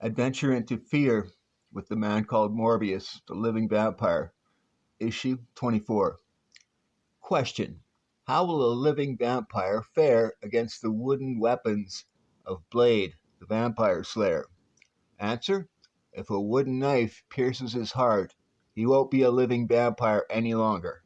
Adventure into Fear with the Man Called Morbius, the Living Vampire, issue 24. Question: how will a living vampire fare against the wooden weapons of Blade, the Vampire Slayer? Answer: if a wooden knife pierces his heart, he won't be a living vampire any longer.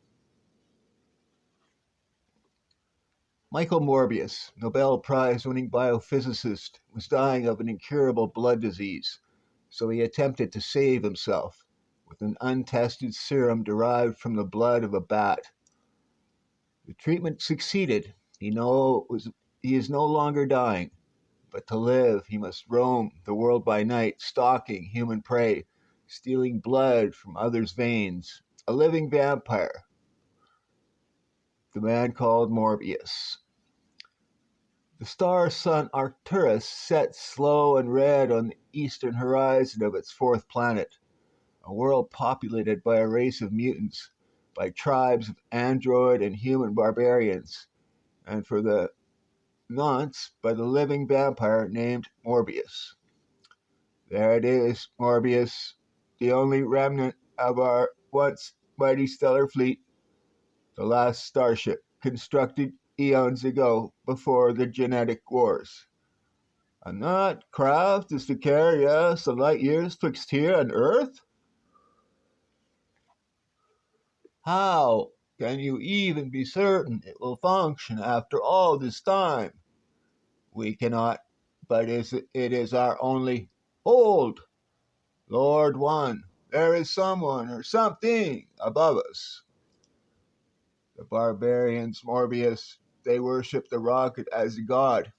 Michael Morbius, Nobel Prize winning biophysicist, was dying of an incurable blood disease, so he attempted to save himself with an untested serum derived from the blood of a bat. The treatment succeeded. He is no longer dying, but to live he must roam the world by night, stalking human prey, stealing blood from others' veins. A living vampire, the Man Called Morbius. The star sun Arcturus sets slow and red on the eastern horizon of its fourth planet, a world populated by a race of mutants, by tribes of android and human barbarians, and for the nonce by the living vampire named Morbius. There it is, Morbius, the only remnant of our once mighty stellar fleet, the last starship constructed eons ago before the genetic wars. And that craft is to carry us the light years twixt here and Earth? How can you even be certain it will function after all this time? We cannot, but it is our only hold. Lord One, there is someone or something above us. The barbarians, Morbius, they worship the rocket as a god.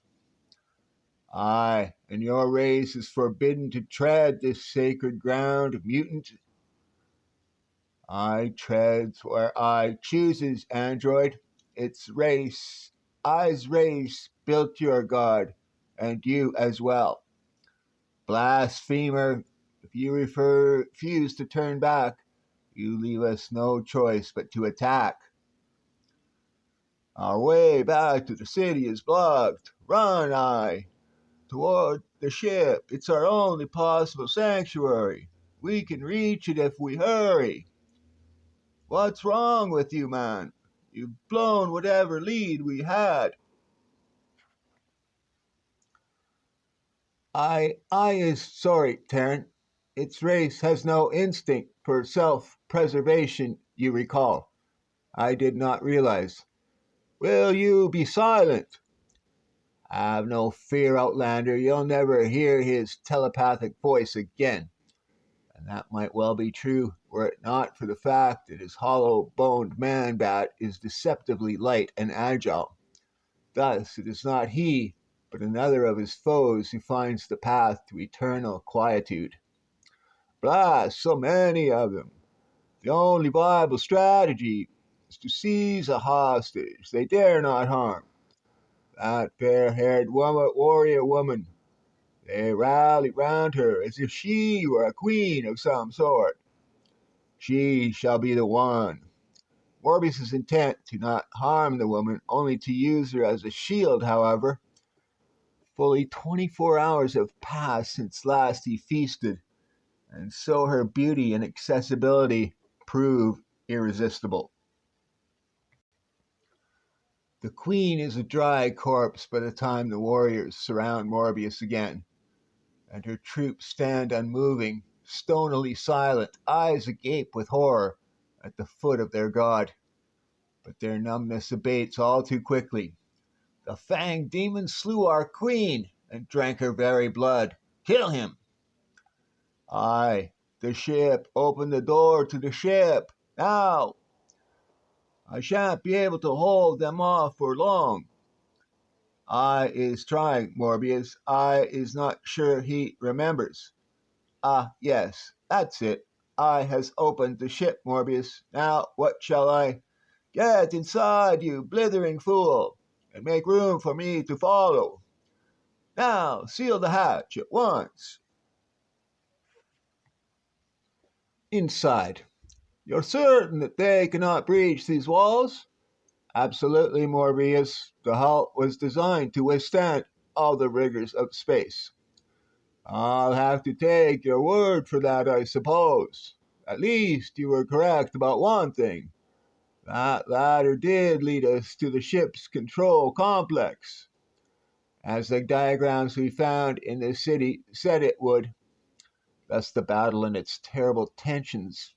Aye, and your race is forbidden to tread this sacred ground, mutant. I treads where I chooses, android. It's race, I's race built your god, and you as well. Blasphemer, if you refuse to turn back, you leave us no choice but to attack. Our way back to the city is blocked. Run, I, toward the ship. It's our only possible sanctuary. We can reach it if we hurry. What's wrong with you, man? You've blown whatever lead we had. I is sorry, Terran. Its race has no instinct for self-preservation, you recall. I did not realize. Will you be silent? Have no fear, Outlander. You'll never hear his telepathic voice again. And that might well be true were it not for the fact that his hollow-boned man-bat is deceptively light and agile. Thus, it is not he, but another of his foes who finds the path to eternal quietude. Blast, so many of them. The only viable strategy is to seize a hostage they dare not harm. That fair-haired warrior woman. They rally round her as if she were a queen of some sort. She shall be the one. Morbius's intent to not harm the woman, only to use her as a shield, however. Fully 24 hours have passed since last he feasted, and so her beauty and accessibility prove irresistible. The queen is a dry corpse by the time the warriors surround Morbius again, and her troops stand unmoving, stonily silent, eyes agape with horror at the foot of their god. But their numbness abates all too quickly. The fanged demon slew our queen and drank her very blood. Kill him! Aye, the ship. Open the door to the ship. Now! I shan't be able to hold them off for long. I is trying, Morbius. I is not sure he remembers. Ah, yes, that's it. I has opened the ship, Morbius. Now, what shall I? Get inside, you blithering fool, and make room for me to follow. Now, seal the hatch at once. Inside. You're certain that they cannot breach these walls? Absolutely, Morbius. The hull was designed to withstand all the rigors of space. I'll have to take your word for that, I suppose. At least you were correct about one thing. That ladder did lead us to the ship's control complex, as the diagrams we found in the city said it would. Thus, the battle and its terrible tensions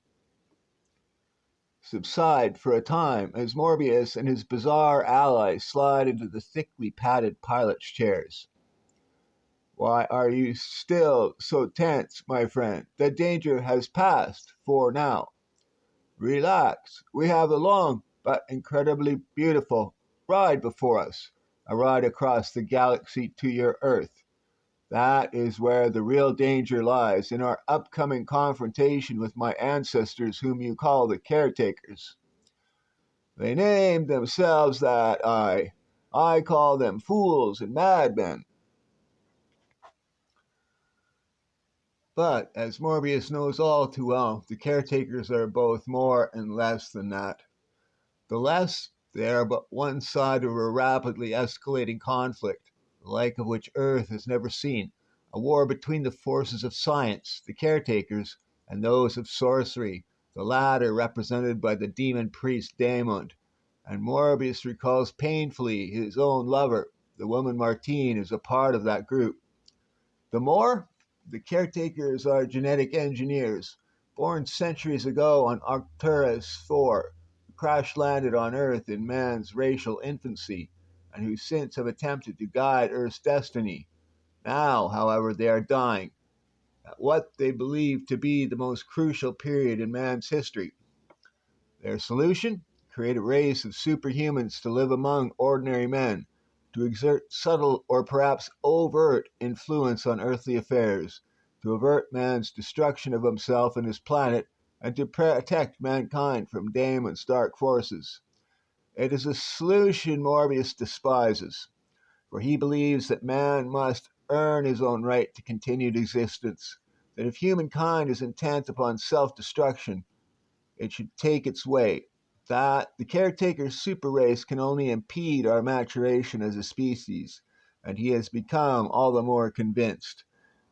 subside for a time as Morbius and his bizarre allies slide into the thickly padded pilot's chairs. Why are you still so tense, my friend? The danger has passed for now. Relax. We have a long but incredibly beautiful ride before us. A ride across the galaxy to your Earth. That is where the real danger lies, in our upcoming confrontation with my ancestors, whom you call the caretakers. They named themselves that. I call them fools and madmen. But, as Morbius knows all too well, the caretakers are both more and less than that. The less, they are but one side of a rapidly escalating conflict, the like of which Earth has never seen, a war between the forces of science, the caretakers, and those of sorcery, the latter represented by the demon priest Daemon. And Morbius recalls painfully his own lover, the woman Martine, is a part of that group. The more, the caretakers are genetic engineers, born centuries ago on Arcturus 4, who crash landed on Earth in man's racial infancy, and who since have attempted to guide Earth's destiny. Now, however, they are dying at what they believe to be the most crucial period in man's history. Their solution? Create a race of superhumans to live among ordinary men, to exert subtle or perhaps overt influence on earthly affairs, to avert man's destruction of himself and his planet, and to protect mankind from Daemon's dark forces. It is a solution Morbius despises, for he believes that man must earn his own right to continued existence, that if humankind is intent upon self destruction, it should take its way. That the caretaker's super race can only impede our maturation as a species, and he has become all the more convinced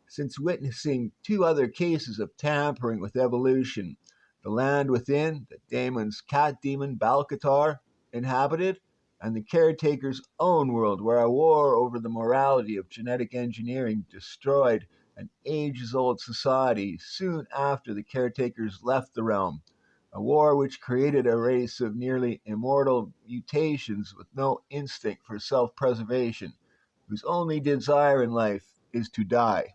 since witnessing two other cases of tampering with evolution: the land within that Daemon's cat demon Balcatar inhabited, and the caretaker's own world, where a war over the morality of genetic engineering destroyed an ages old society soon after the caretakers left the realm. A war which created a race of nearly immortal mutations with no instinct for self preservation, whose only desire in life is to die.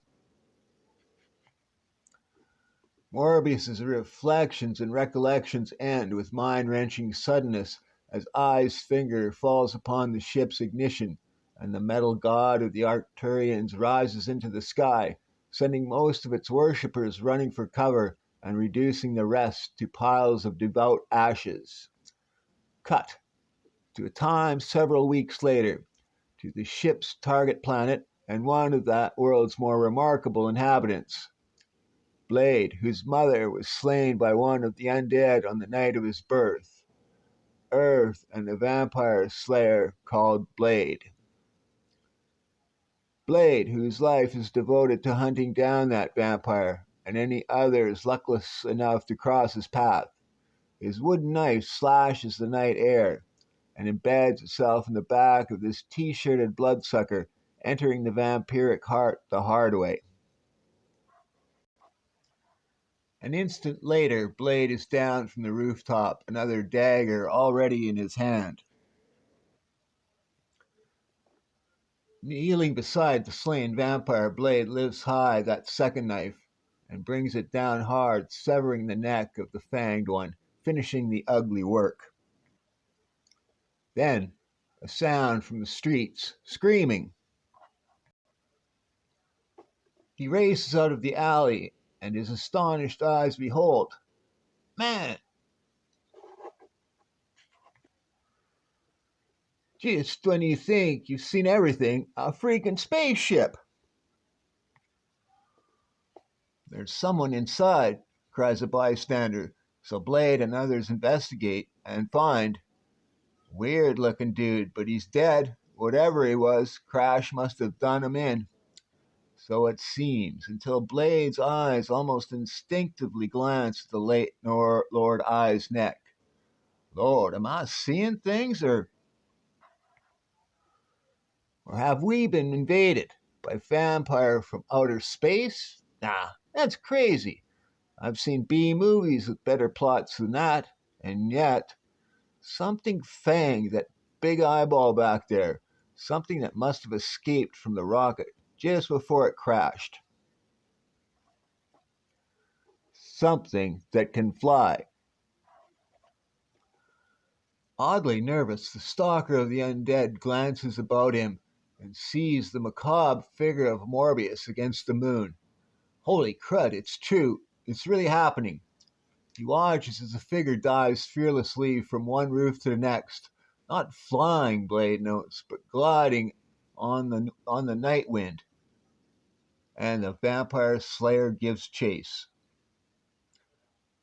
Morbius's reflections and recollections end with mind-wrenching suddenness as Eye's finger falls upon the ship's ignition, and the metal god of the Arcturians rises into the sky, sending most of its worshippers running for cover and reducing the rest to piles of devout ashes. Cut to a time several weeks later, to the ship's target planet and one of that world's more remarkable inhabitants. Blade, whose mother was slain by one of the undead on the night of his birth. Earth and the vampire slayer called Blade. Blade, whose life is devoted to hunting down that vampire and any others luckless enough to cross his path. His wooden knife slashes the night air and embeds itself in the back of this t-shirted bloodsucker, entering the vampiric heart the hard way. An instant later, Blade is down from the rooftop, another dagger already in his hand. Kneeling beside the slain vampire, Blade lifts high that second knife and brings it down hard, severing the neck of the fanged one, finishing the ugly work. Then, a sound from the streets, screaming. He races out of the alley, and his astonished eyes behold, man, just when you think you've seen everything, a freaking spaceship! There's someone inside, cries a bystander, so Blade and others investigate and find. Weird looking dude, but he's dead. Whatever he was, Crash must have done him in. So it seems, until Blade's eyes almost instinctively glance at the late Lord Eye's neck. Lord, am I seeing things, or have we been invaded by vampire from outer space? Nah, that's crazy. I've seen B movies with better plots than that, and yet something fanged that big eyeball back there, something that must have escaped from the rocket just before it crashed. Something that can fly. Oddly nervous, the stalker of the undead glances about him and sees the macabre figure of Morbius against the moon. Holy crud, it's true. It's really happening. He watches as the figure dives fearlessly from one roof to the next, not flying, Blade notes, but gliding on the night wind. And the vampire slayer gives chase.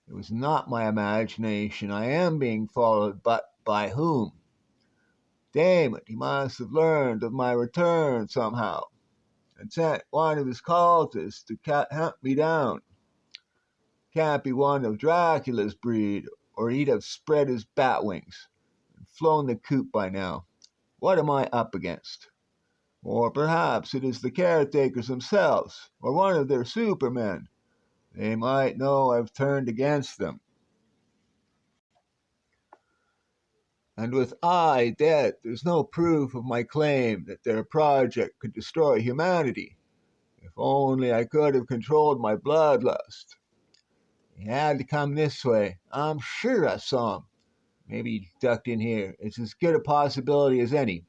It was not my imagination. I am being followed, but by whom? Damn it, he must have learned of my return somehow, and sent one of his cultists to hunt me down. Can't be one of Dracula's breed, or he'd have spread his bat wings and flown the coop by now. What am I up against? Or perhaps it is the caretakers themselves, or one of their supermen. They might know I've turned against them. And with I dead, there's no proof of my claim that their project could destroy humanity. If only I could have controlled my bloodlust. He had to come this way. I'm sure I saw him. Maybe he ducked in here. It's as good a possibility as any.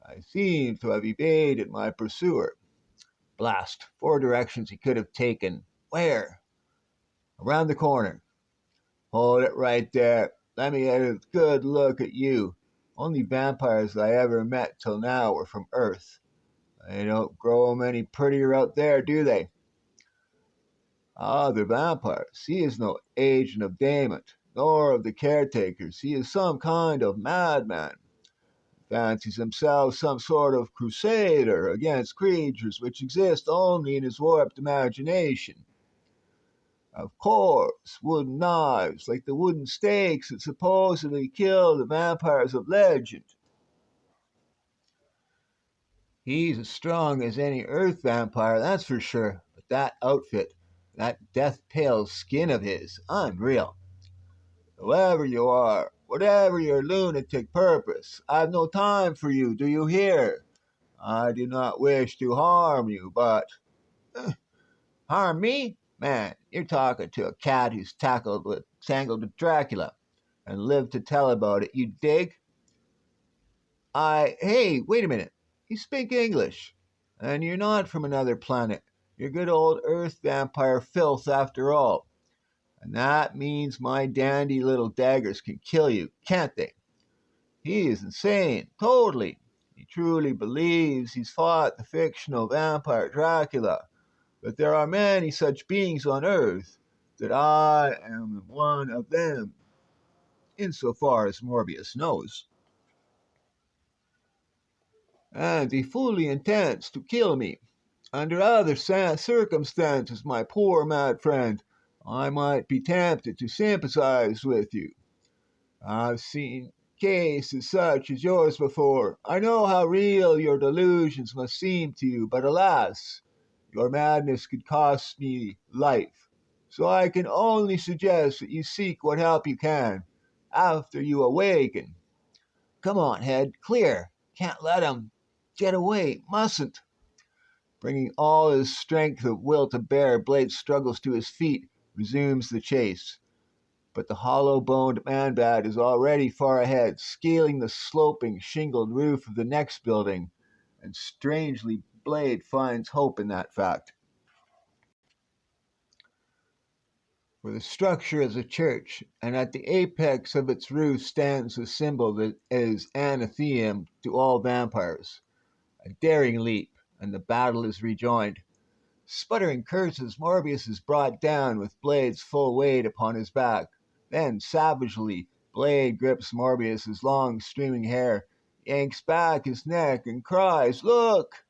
I seem to have evaded my pursuer. Blast. 4 directions he could have taken. Where? Around the corner. Hold it right there. Let me get a good look at you. Only vampires I ever met till now were from Earth. They don't grow 'em any prettier out there, do they? Ah, the vampires. He is no agent of Daemon, nor of the caretakers. He is some kind of madman. Fancies himself some sort of crusader against creatures which exist only in his warped imagination. Of course, wooden knives, like the wooden stakes that supposedly kill the vampires of legend. He's as strong as any earth vampire, that's for sure. But that outfit, that death pale skin of his, unreal. Whoever you are, whatever your lunatic purpose, I've no time for you, do you hear? I do not wish to harm you, but harm me? Man, you're talking to a cat who's tangled with Dracula and lived to tell about it, you dig? Hey, wait a minute. You speak English. And you're not from another planet. You're good old Earth vampire filth after all. And that means my dandy little daggers can kill you, can't they? He is insane, totally. He truly believes he's fought the fictional vampire Dracula, but there are many such beings on Earth, that I am one of them, insofar as Morbius knows. And he fully intends to kill me. Under other circumstances, my poor mad friend, I might be tempted to sympathize with you. I've seen cases such as yours before. I know how real your delusions must seem to you, but alas, your madness could cost me life. So I can only suggest that you seek what help you can after you awaken. Come on, Head, clear. Can't let him get away, mustn't. Bringing all his strength of will to bear, Blade struggles to his feet, resumes the chase. But the hollow-boned man-bat is already far ahead, scaling the sloping, shingled roof of the next building, and strangely, Blade finds hope in that fact. For the structure is a church, and at the apex of its roof stands a symbol that is anathema to all vampires. A daring leap, and the battle is rejoined. Sputtering curses, Morbius is brought down with Blade's full weight upon his back. Then, savagely, Blade grips Morbius's long, streaming hair, yanks back his neck, and cries, "Look!"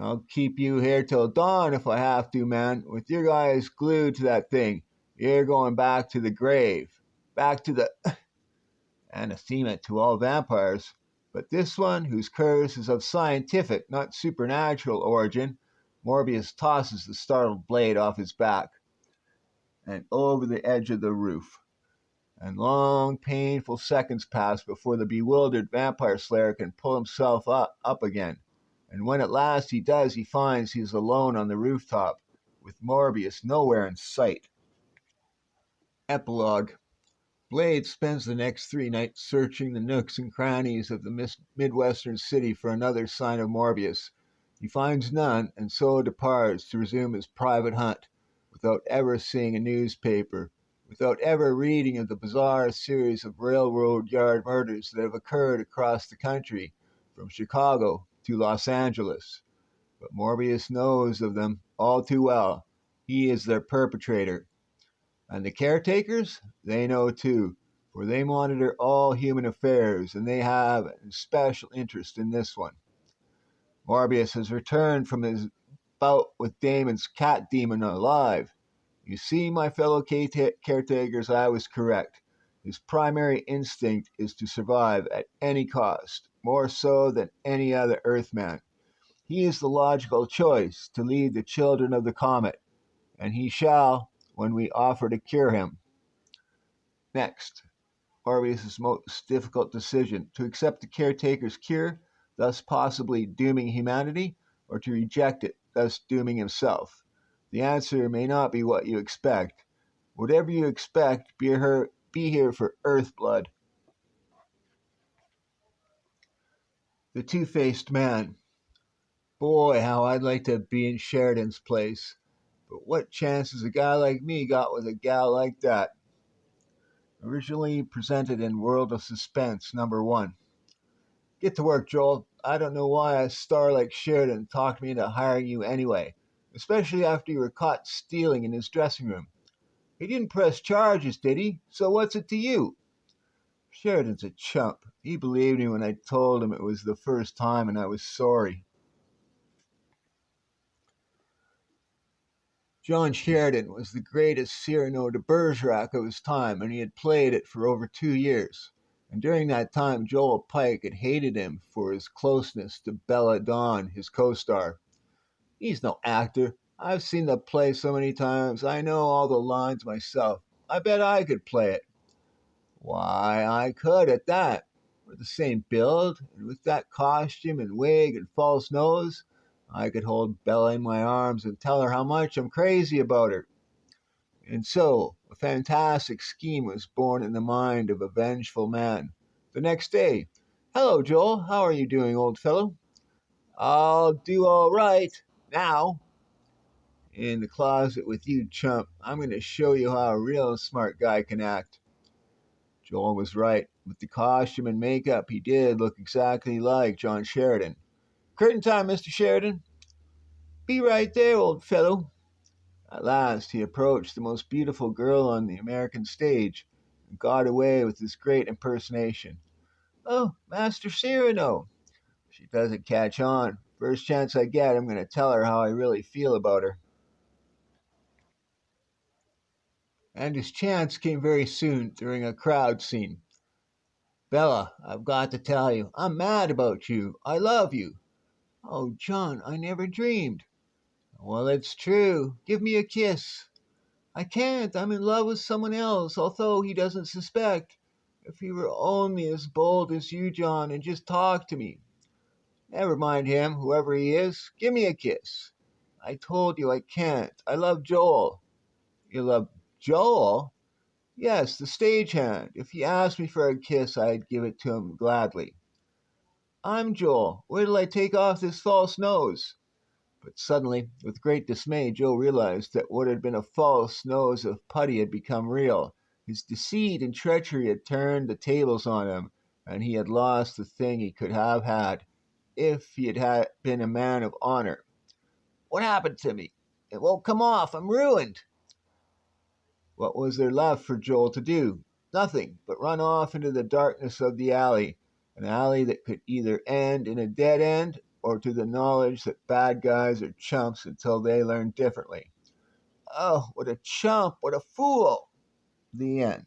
I'll keep you here till dawn if I have to, man. With your eyes glued to that thing, you're going back to the grave. Back to the anathema to all vampires. But this one, whose curse is of scientific, not supernatural origin, Morbius tosses the startled blade off his back and over the edge of the roof. And long, painful seconds pass before the bewildered vampire slayer can pull himself up again. And when at last he does, he finds he is alone on the rooftop, with Morbius nowhere in sight. Epilogue. Blade spends the next 3 nights searching the nooks and crannies of the Midwestern city for another sign of Morbius. He finds none, and so departs to resume his private hunt, without ever seeing a newspaper, without ever reading of the bizarre series of railroad yard murders that have occurred across the country, from Chicago to Los Angeles. But Morbius knows of them all too well. He is their perpetrator. And the caretakers? They know too, for they monitor all human affairs, and they have a special interest in this one. Morbius has returned from his bout with Damon's cat demon alive. You see, my fellow caretakers, I was correct. His primary instinct is to survive at any cost, more so than any other Earthman. He is the logical choice to lead the children of the comet, and he shall when we offer to cure him. Next, Morbius' most difficult decision: to accept the caretaker's cure, thus possibly dooming humanity, or to reject it, thus dooming himself. The answer may not be what you expect. Whatever you expect, be here for Earth blood. The Two-Faced Man. Boy, how I'd like to be in Sheridan's place. But what chance has a guy like me got with a gal like that? Originally presented in World of Suspense #1. Get to work, Joel. I don't know why a star like Sheridan talked me into hiring you anyway, especially after you were caught stealing in his dressing room. He didn't press charges, did he? So what's it to you? Sheridan's a chump. He believed me when I told him it was the first time and I was sorry. John Sheridan was the greatest Cyrano de Bergerac of his time, and he had played it for over 2 years. And during that time, Joel Pike had hated him for his closeness to Bella Dawn, his co-star. He's no actor. I've seen the play so many times, I know all the lines myself. I bet I could play it. Why, I could at that. We're the same build, and with that costume and wig and false nose, I could hold Bella in my arms and tell her how much I'm crazy about her. And so, a fantastic scheme was born in the mind of a vengeful man. The next day, "Hello, Joel. How are you doing, old fellow?" "I'll do all right. Now." "In the closet with you, chump. I'm going to show you how a real smart guy can act." Joel was right. With the costume and makeup, he did look exactly like John Sheridan. "Curtain time, Mr. Sheridan." "Be right there, old fellow." At last he approached the most beautiful girl on the American stage, and got away with his great impersonation. "Oh, Master Cyrano." She doesn't catch on. First chance I get, I'm going to tell her how I really feel about her. And his chance came very soon during a crowd scene. "Bella, I've got to tell you, I'm mad about you. I love you." "Oh, John, I never dreamed." "Well, it's true. Give me a kiss." "I can't. I'm in love with someone else, although he doesn't suspect. If he were only as bold as you, John, and just talk to me." "Never mind him, whoever he is. Give me a kiss." "I told you I can't. I love Joel." "You love Joel?" "Yes, the stagehand. If he asked me for a kiss, I'd give it to him gladly." "I'm Joel. Wait till I take off this false nose." But suddenly, with great dismay, Joe realized that what had been a false nose of putty had become real. His deceit and treachery had turned the tables on him, and he had lost the thing he could have had if he had been a man of honor. "What happened to me? It won't come off. I'm ruined." What was there left for Joel to do? Nothing but run off into the darkness of the alley, an alley that could either end in a dead end or to the knowledge that bad guys are chumps until they learn differently. Oh, what a chump, what a fool! The end.